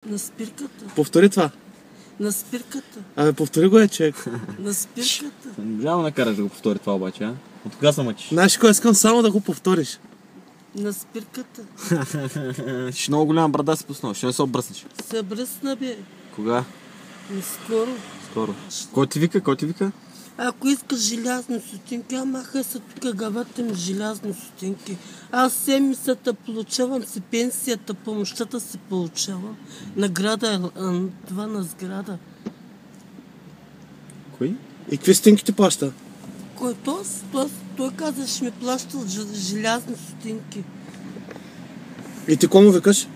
На спирката. Повтори това. На спирката. Абе, повтори го човек. На спирката. Няма да караш да го повтори това обаче, а? От кога се мъчиш? Знаеш кой, искам само да го повториш. На спирката. Ще много голяма брада си пуснал, ще не се обръснеш. Се бръсна, бе. Кога? Скоро. Скоро. Кой ти вика? Кой ти вика? Ако искаш желязни сутинки, махай се тук гавата ми желязни сутинки. Аз седмицата получавам си пенсията, помощта си получавам. Награда, това на сграда. Кой? И какви стинки ти плаща? Кой той каза, ще ми плаща желязни сутинки. И ти кому викаш?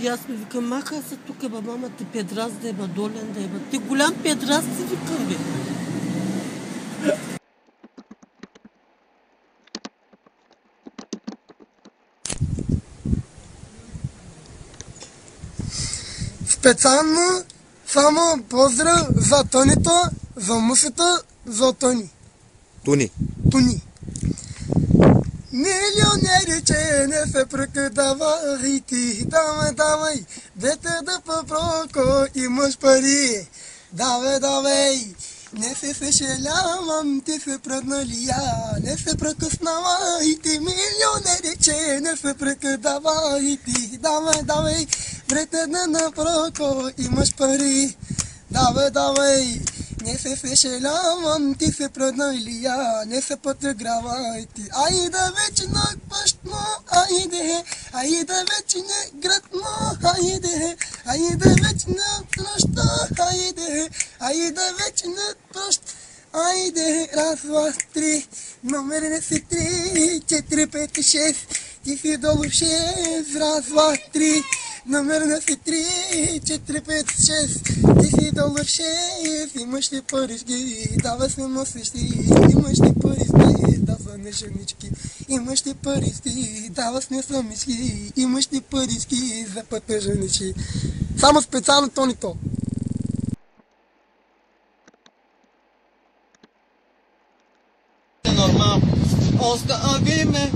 И аз ми викам, махай се тук, мама ти педраз да еба, долен да еба. Ти голям педраз си викам, бе. Специално само поздрав за Тонито, за мусата, за Тони. Тони. Милионери, че не се прокъдавай ти, давай, дете да попроко, имаш пари, давай, не се съжалявам, ти се продналия, не се прекъснавай ти, милионери, че не се прокъдавай ти, давай, дете да напроко, имаш пари, давай, не се съжалявам, ти се продналия, не се подигравай ти. Айде вече на пъщно, айде вече на градно, айде вече на проща, айде вече на проща. Айде, раз, два, три, номер не си 3, 4, 5, 6, ти си долу 6, раз, два, три, номер не си 3, 4, 5, 6, ти си долу 6, имаш ли парички, давай сме носещи, имаш ли парички, да са не женички, имаш ли парички, давай сме самички, имаш ли парички, за пътна женички. Само специално Тонито. Нормал, остави ме,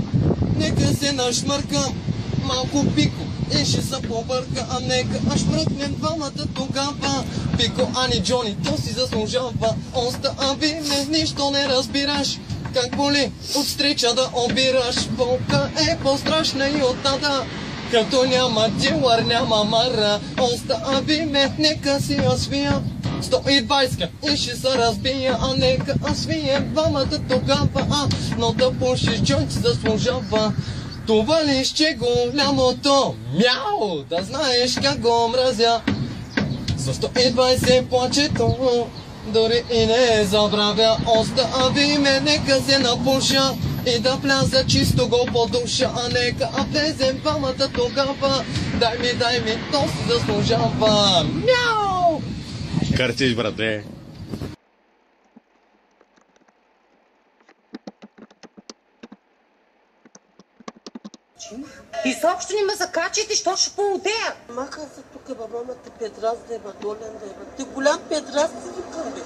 нека се нашмъркам, малко пико и ще се побърка, а нека аж мръкнем двамата тогава. Пико, Ани, Джони, то си заслужава, остави ме, нищо не разбираш, как боли от стрича да обираш, болка е по-страшна и от тата, като няма дилър, няма мара, остави ме, нека си я свия. 120 и ще се разбия, а нека аз свием двамата тогава, но да пушиш джойнт заслужава. Това ли ще голямото мяу, да знаеш как го мразя. За 120 плачето, дори и не забравя, остави ме, нека се напуша и да вляза чисто го по душа, а нека влезем двамата тогава. Дай ми, то си заслужава. Мяу! Кърчиш, брате. Изобщо не ме закачайте, що ще поудея. Махай се тук, мама ти педраз да еба, долен да еба. Ти голям педраз си викам, бе.